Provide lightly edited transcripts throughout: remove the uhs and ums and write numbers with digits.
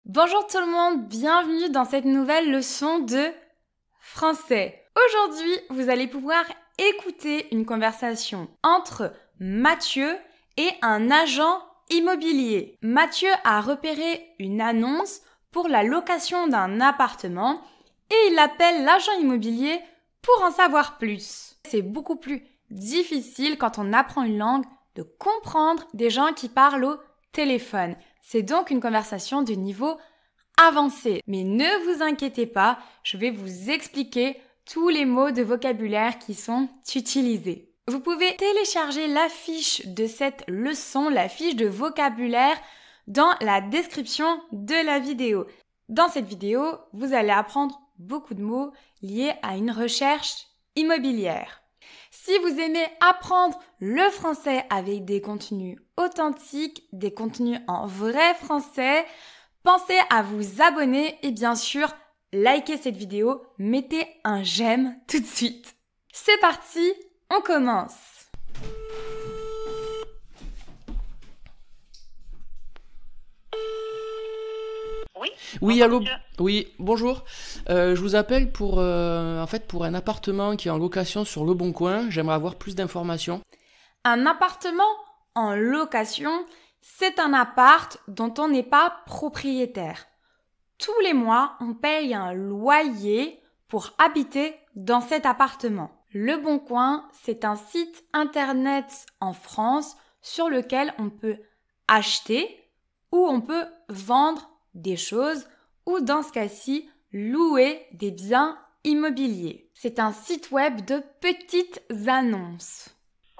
Bonjour tout le monde, bienvenue dans cette nouvelle leçon de français. Aujourd'hui, vous allez pouvoir écouter une conversation entre Mathieu et un agent immobilier. Mathieu a repéré une annonce pour la location d'un appartement et il appelle l'agent immobilier pour en savoir plus. C'est beaucoup plus difficile quand on apprend une langue de comprendre des gens qui parlent au téléphone. C'est donc une conversation de niveau avancé. Mais ne vous inquiétez pas, je vais vous expliquer tous les mots de vocabulaire qui sont utilisés. Vous pouvez télécharger la fiche de cette leçon, la fiche de vocabulaire, dans la description de la vidéo. Dans cette vidéo, vous allez apprendre beaucoup de mots liés à une recherche immobilière. Si vous aimez apprendre le français avec des contenus authentiques, des contenus en vrai français, pensez à vous abonner et bien sûr, likez cette vidéo, mettez un j'aime tout de suite. C'est parti, on commence. Oui, allô. Oui, bonjour. Je vous appelle pour pour un appartement qui est en location sur Le Bon Coin. J'aimerais avoir plus d'informations. Un appartement en location, c'est un appart dont on n'est pas propriétaire. Tous les mois, on paye un loyer pour habiter dans cet appartement. Le Bon Coin, c'est un site internet en France sur lequel on peut acheter ou on peut vendre des choses ou dans ce cas-ci, louer des biens immobiliers. C'est un site web de petites annonces.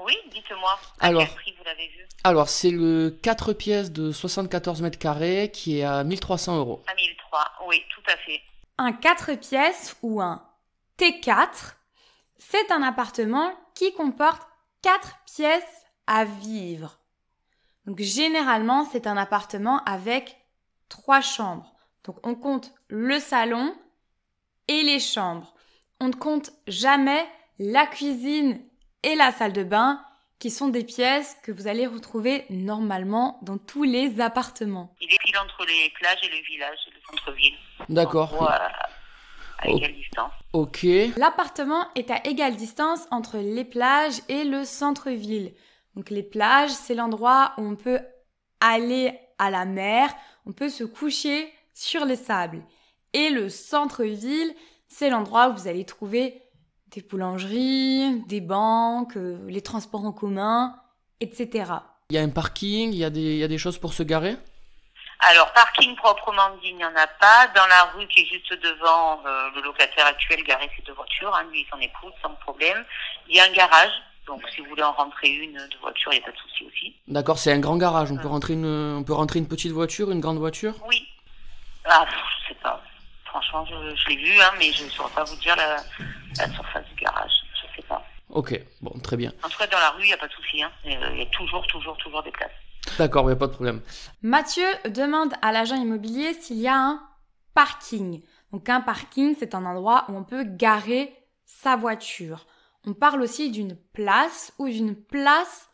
Oui, dites-moi. Alors, À quel prix vous l'avez vu? Alors, c'est le 4 pièces de 74 mètres carrés qui est à 1300 €. À 1003, oui, tout à fait. Un 4 pièces ou un T4, c'est un appartement qui comporte 4 pièces à vivre. Donc généralement, c'est un appartement avec 3 chambres. Donc on compte le salon et les chambres. On ne compte jamais la cuisine et la salle de bain qui sont des pièces que vous allez retrouver normalement dans tous les appartements. Il est pile entre les plages et le village, le centre-ville. D'accord. En gros, à égale distance. Ok. L'appartement est à égale distance entre les plages et le centre-ville. Donc les plages, c'est l'endroit où on peut aller à la mer, on peut se coucher sur les sables. Et le centre-ville, c'est l'endroit où vous allez trouver des boulangeries, des banques, les transports en commun, etc. Il y a un parking, il y a des choses pour se garer. Alors, parking proprement dit, il n'y en a pas. Dans la rue qui est juste devant, le locataire actuel garait ses 2 voitures, lui et son épouse, sans problème. Il y a un garage, donc si vous voulez en rentrer une de voiture, il n'y a pas de souci aussi. D'accord, c'est un grand garage. On peut rentrer une petite voiture, une grande voiture. Oui. Je sais pas. Franchement, je l'ai vu, mais je ne saurais pas vous dire la surface du garage. Je sais pas. Ok, bon, très bien. En tout cas, dans la rue, il n'y a pas de souci. Il y a toujours des places. D'accord, il n'y a pas de problème. Mathieu demande à l'agent immobilier s'il y a un parking. Donc un parking, c'est un endroit où on peut garer sa voiture. On parle aussi d'une place ou d'une place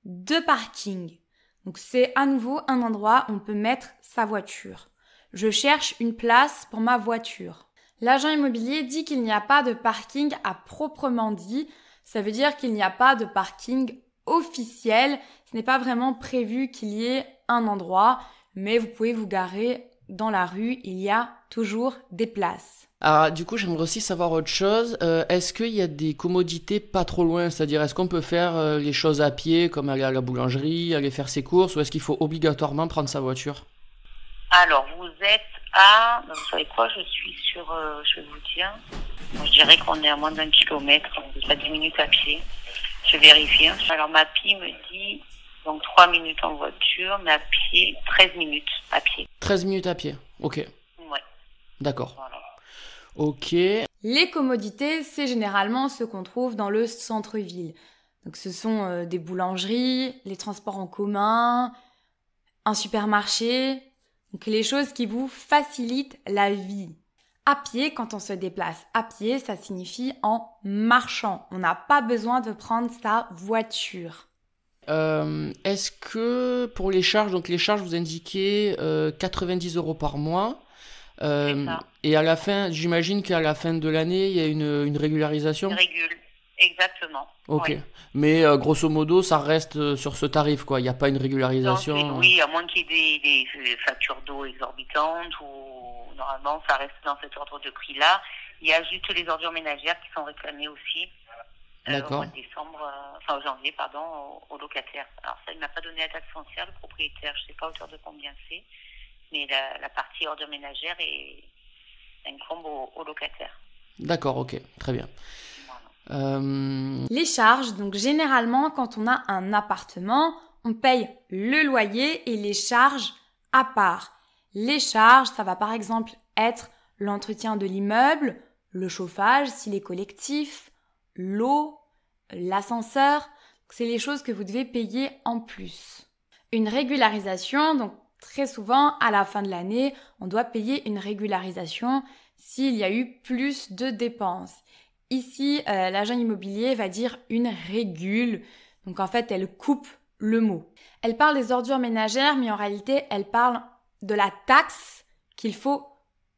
de parking. Donc c'est à nouveau un endroit où on peut mettre sa voiture. Je cherche une place pour ma voiture. L'agent immobilier dit qu'il n'y a pas de parking à proprement dit. Ça veut dire qu'il n'y a pas de parking officiel. Ce n'est pas vraiment prévu qu'il y ait un endroit, mais vous pouvez vous garer dans la rue. Il y a toujours des places. Alors, du coup, j'aimerais aussi savoir autre chose. Est-ce qu'il y a des commodités pas trop loin? C'est-à-dire, est-ce qu'on peut faire les choses à pied, comme aller à la boulangerie, aller faire ses courses, ou est-ce qu'il faut obligatoirement prendre sa voiture? Alors, vous êtes à... Vous savez quoi? Je suis sur... je vais vous dire... Je dirais qu'on est à moins d'1 kilomètre, donc pas 10 minutes à pied. Je vérifie. Alors, ma PI me dit... Donc, 3 minutes en voiture, mais à pied, 13 minutes à pied. 13 minutes à pied, ok. Ouais. D'accord. Voilà. Ok. Les commodités, c'est généralement ce qu'on trouve dans le centre-ville. Donc ce sont des boulangeries, les transports en commun, un supermarché, donc les choses qui vous facilitent la vie. À pied, quand on se déplace à pied, ça signifie en marchant. On n'a pas besoin de prendre sa voiture. Est-ce que pour les charges, donc les charges, vous indiquez 90 € par mois, C'est ça. et à la fin, j'imagine qu'à la fin de l'année, il y a une régularisation? Une régule. Exactement. Ok. Oui. Mais grosso modo, ça reste sur ce tarif, quoi. Il n'y a pas une régularisation. Oui, à moins qu'il y ait des factures d'eau exorbitantes ou normalement ça reste dans cet ordre de prix-là. Il y a juste les ordures ménagères qui sont réclamées aussi au D'accord. mois de décembre, enfin au janvier, pardon, aux locataires. Alors ça, il m'a pas donné la taxe foncière, le propriétaire, je sais pas à hauteur de combien c'est, mais la partie ordures ménagères incombe aux locataires. D'accord, ok. Très bien. Voilà. Les charges, donc généralement quand on a un appartement, on paye le loyer et les charges à part. Les charges, ça va par exemple être l'entretien de l'immeuble, le chauffage s'il est collectif, l'eau, l'ascenseur. C'est les choses que vous devez payer en plus. Une régularisation, donc très souvent à la fin de l'année, on doit payer une régularisation s'il y a eu plus de dépenses. Ici, l'agent immobilier va dire une régule. Donc en fait, elle coupe le mot. Elle parle des ordures ménagères, mais en réalité, elle parle de la taxe qu'il faut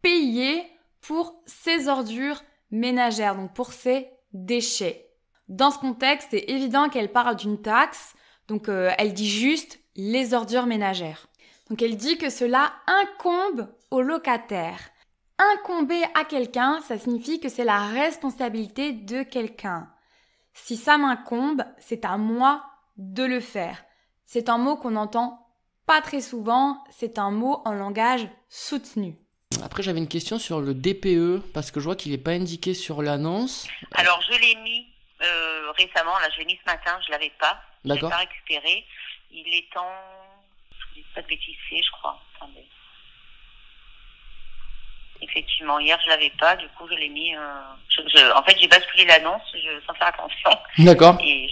payer pour ces ordures ménagères, donc pour ces déchets. Dans ce contexte, c'est évident qu'elle parle d'une taxe, donc elle dit juste les ordures ménagères. Donc elle dit que cela incombe au locataire. Incomber à quelqu'un, ça signifie que c'est la responsabilité de quelqu'un. Si ça m'incombe, c'est à moi de le faire. C'est un mot qu'on entend pas très souvent, c'est un mot en langage soutenu. Après, j'avais une question sur le DPE, parce que je vois qu'il n'est pas indiqué sur l'annonce. Alors je l'ai mis récemment, là je l'ai mis ce matin, je l'avais pas. Je l'ai D'accord. pas récupéré. Il est en, je dis pas de bêtises, je crois. Attendez. Effectivement, hier je l'avais pas, du coup je l'ai mis. En fait, j'ai basculé l'annonce sans faire attention. D'accord. Et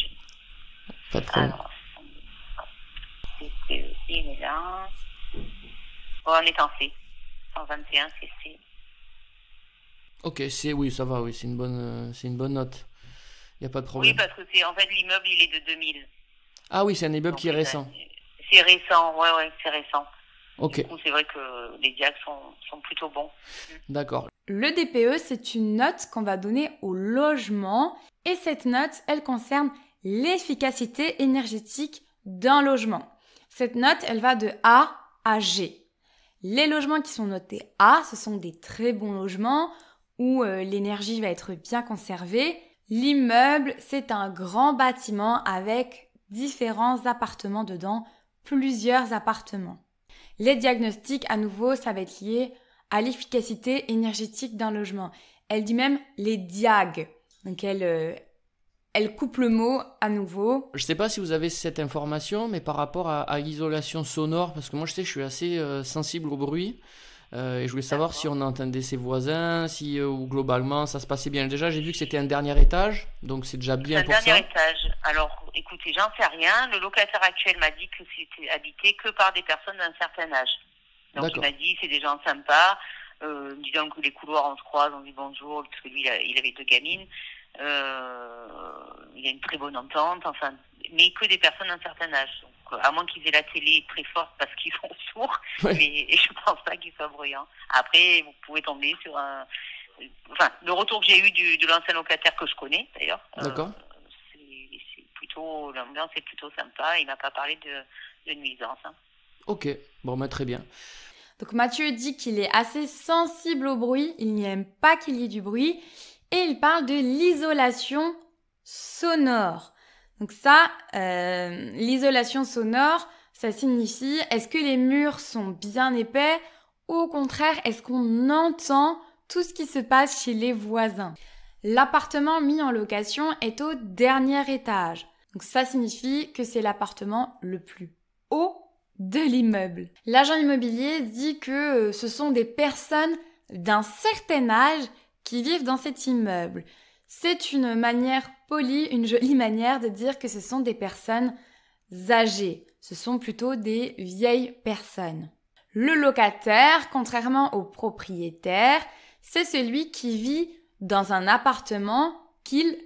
Pas de problème. alors, il est là. Oh, on est en C. 121 CC. Ok, oui, ça va, oui, c'est une bonne note. Il n'y a pas de Oui, problème. parce que en fait l'immeuble il est de 2000. Ah oui, c'est un immeuble Donc, qui est récent. C'est récent, ouais, c'est récent. Ok, Du coup, c'est vrai que les diacs sont plutôt bons. d'accord. Le DPE, c'est une note qu'on va donner au logement et cette note, elle concerne l'efficacité énergétique d'un logement. Cette note, elle va de A à G. Les logements qui sont notés A, ce sont des très bons logements où l'énergie va être bien conservée. L'immeuble, c'est un grand bâtiment avec différents appartements dedans, plusieurs appartements. Les diagnostics, à nouveau, ça va être lié à l'efficacité énergétique d'un logement. Elle dit même les diag. Donc elle coupe le mot à nouveau. Je sais pas si vous avez cette information, mais par rapport à l'isolation sonore, parce que moi je sais, je suis assez sensible au bruit, et je voulais savoir si on entendait ses voisins, si ou globalement ça se passait bien. Déjà, j'ai vu que c'était un dernier étage, donc c'est déjà bien pour ça. Un dernier étage. Alors, écoutez, j'en sais rien. Le locataire actuel m'a dit que c'était habité que par des personnes d'un certain âge. Donc D'accord. il m'a dit c'est des gens sympas. Disons que les couloirs on se croise, on dit bonjour, parce que lui il avait 2 gamines. Il y a une très bonne entente, enfin, mais que des personnes d'un certain âge. Donc, à moins qu'ils aient la télé très forte parce qu'ils sont sourds, Ouais. mais je pense pas qu'ils soient bruyants. Après, vous pouvez tomber sur enfin, le retour que j'ai eu de l'ancien locataire que je connais d'ailleurs. D'accord. C'est plutôt, l'ambiance est plutôt sympa. Il m'a pas parlé de nuisance. Hein. Ok, bon, bah, très bien. Donc Mathieu dit qu'il est assez sensible au bruit, il n'aime pas qu'il y ait du bruit, et il parle de l'isolation sonore. Donc ça, l'isolation sonore, ça signifie est-ce que les murs sont bien épais ou au contraire est-ce qu'on entend tout ce qui se passe chez les voisins. L'appartement mis en location est au dernier étage. Donc ça signifie que c'est l'appartement le plus haut de l'immeuble. L'agent immobilier dit que ce sont des personnes d'un certain âge qui vivent dans cet immeuble. C'est une manière polie, une jolie manière de dire que ce sont des personnes âgées. Ce sont plutôt des vieilles personnes. Le locataire, contrairement au propriétaire, c'est celui qui vit dans un appartement qu'il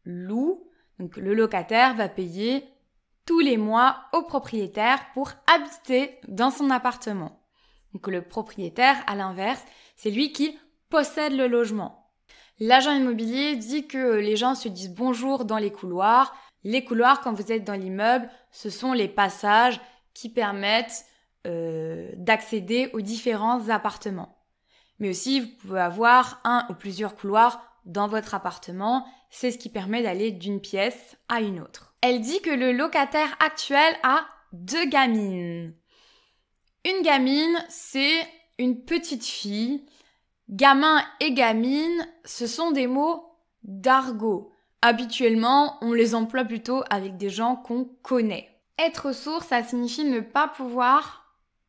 loue. Donc le locataire va payer tous les mois au propriétaire pour habiter dans son appartement. Donc le propriétaire, à l'inverse, c'est lui qui possède le logement. L'agent immobilier dit que les gens se disent bonjour dans les couloirs. Les couloirs, quand vous êtes dans l'immeuble, ce sont les passages qui permettent d'accéder aux différents appartements. Mais aussi, vous pouvez avoir un ou plusieurs couloirs dans votre appartement. C'est ce qui permet d'aller d'une pièce à une autre. Elle dit que le locataire actuel a 2 gamines. Une gamine, c'est une petite fille. Gamin et gamine, ce sont des mots d'argot. Habituellement, on les emploie plutôt avec des gens qu'on connaît. Être sourd, ça signifie ne pas pouvoir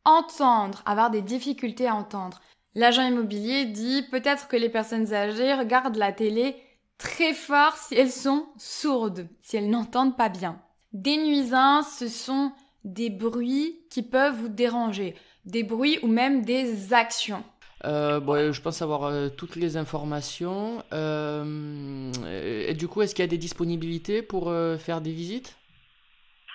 entendre, avoir des difficultés à entendre. L'agent immobilier dit peut-être que les personnes âgées regardent la télé très fort si elles sont sourdes, si elles n'entendent pas bien. Des nuisances, ce sont des bruits qui peuvent vous déranger, des bruits ou même des actions. Je pense avoir toutes les informations. Et du coup, est-ce qu'il y a des disponibilités pour faire des visites?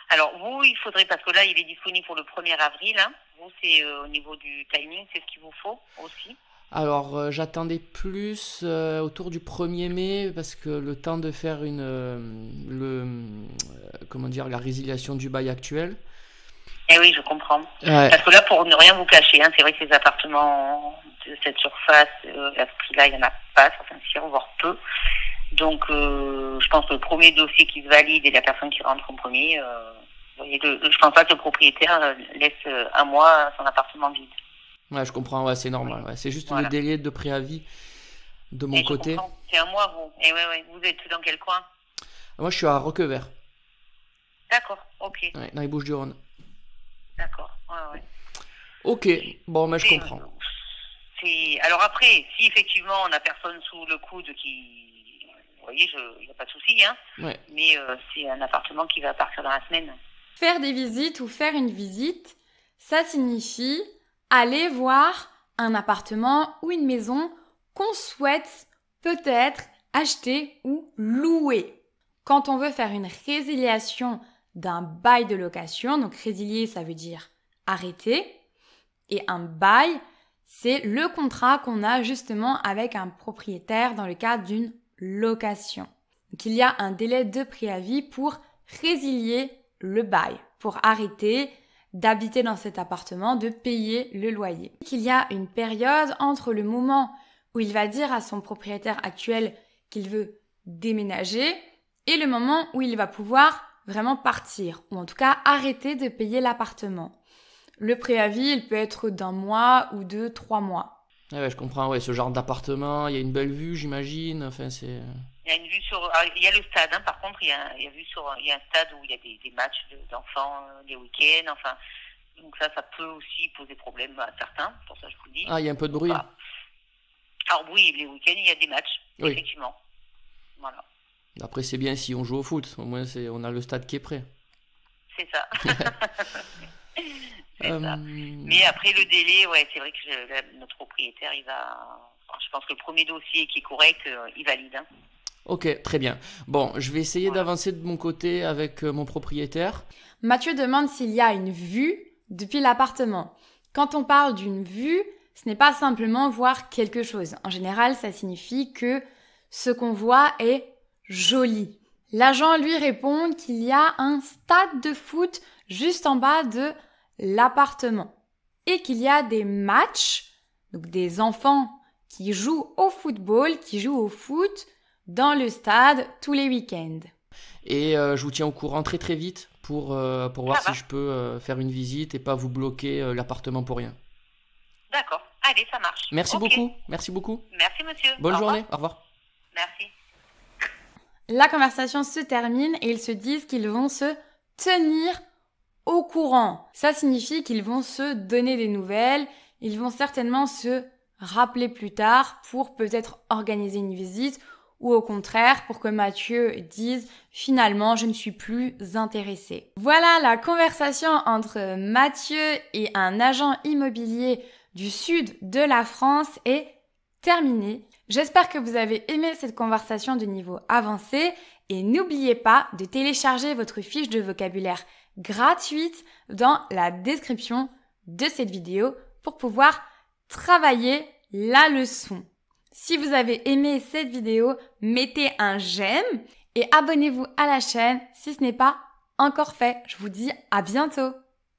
Alors, vous, il faudrait, parce que là, il est disponible pour le 1er avril. Hein. Vous, c'est au niveau du timing, c'est ce qu'il vous faut aussi? Alors, j'attendais plus autour du 1er mai, parce que le temps de faire la résiliation du bail actuel. Eh oui, je comprends. Ouais. Parce que là, pour ne rien vous cacher, hein, c'est vrai que ces appartements de cette surface, à ce prix-là, il n'y en a pas, certains siens, voire peu. Donc, je pense que le premier dossier qui se valide et la personne qui rentre en premier, je pense pas que le propriétaire laisse un mois son appartement vide. Ouais, je comprends, ouais, c'est normal. Ouais. C'est juste Voilà. le délai de préavis de mon côté. C'est un mois, vous. Et ouais. Vous êtes dans quel coin? Moi, je suis à Roquevert, D'accord, ok. ouais, dans les Bouches-du-Rhône. D'accord, ouais. Ok, bon, mais je comprends. Alors après, si effectivement on n'a personne sous le coude qui... Vous voyez, il n'y a pas de souci, hein. Ouais. Mais c'est un appartement qui va partir dans la semaine. Faire des visites ou faire une visite, ça signifie aller voir un appartement ou une maison qu'on souhaite peut-être acheter ou louer. Quand on veut faire une résiliation d'un bail de location, donc résilier, ça veut dire arrêter, et un bail, c'est le contrat qu'on a justement avec un propriétaire dans le cadre d'une location. Donc il y a un délai de préavis pour résilier le bail, pour arrêter d'habiter dans cet appartement, de payer le loyer. Il y a une période entre le moment où il va dire à son propriétaire actuel qu'il veut déménager et le moment où il va pouvoir vraiment partir, ou en tout cas arrêter de payer l'appartement. Le préavis, il peut être d'1 mois ou de 3 mois. Ouais, je comprends, ouais, ce genre d'appartement, il y a une belle vue, j'imagine, enfin c'est... Il y a une vue sur... il y a le stade, hein, par contre, il y a un stade où il y a des matchs d'enfants les week-ends, enfin... Donc ça peut aussi poser problème à certains, pour ça je vous le dis. Ah, il y a un peu de bruit. Alors oui, les week-ends, il y a des matchs, oui. Effectivement. Voilà. Après, c'est bien si on joue au foot, au moins on a le stade qui est prêt. C'est ça. C'est ça. Mais après le délai, ouais, c'est vrai que notre propriétaire, je pense que le premier dossier qui est correct, il valide. Hein. Ok, très bien. Bon, je vais essayer d'avancer de mon côté avec mon propriétaire. Mathieu demande s'il y a une vue depuis l'appartement. Quand on parle d'une vue, ce n'est pas simplement voir quelque chose. En général, ça signifie que ce qu'on voit est joli. L'agent lui répond qu'il y a un stade de foot juste en bas de l'appartement et qu'il y a des matchs, donc des enfants qui jouent au football, qui jouent au foot dans le stade tous les week-ends. Et je vous tiens au courant très très vite pour voir si je peux faire une visite et pas vous bloquer l'appartement pour rien. D'accord, allez, ça marche. Merci beaucoup, merci beaucoup. Merci monsieur. Bonne journée, au revoir. Merci. La conversation se termine et ils se disent qu'ils vont se tenir au courant. Ça signifie qu'ils vont se donner des nouvelles, ils vont certainement se rappeler plus tard pour peut-être organiser une visite ou au contraire pour que Mathieu dise finalement je ne suis plus intéressé. Voilà, la conversation entre Mathieu et un agent immobilier du sud de la France est terminée. J'espère que vous avez aimé cette conversation de niveau avancé et n'oubliez pas de télécharger votre fiche de vocabulaire gratuite dans la description de cette vidéo pour pouvoir travailler la leçon. Si vous avez aimé cette vidéo, mettez un j'aime et abonnez-vous à la chaîne si ce n'est pas encore fait. Je vous dis à bientôt.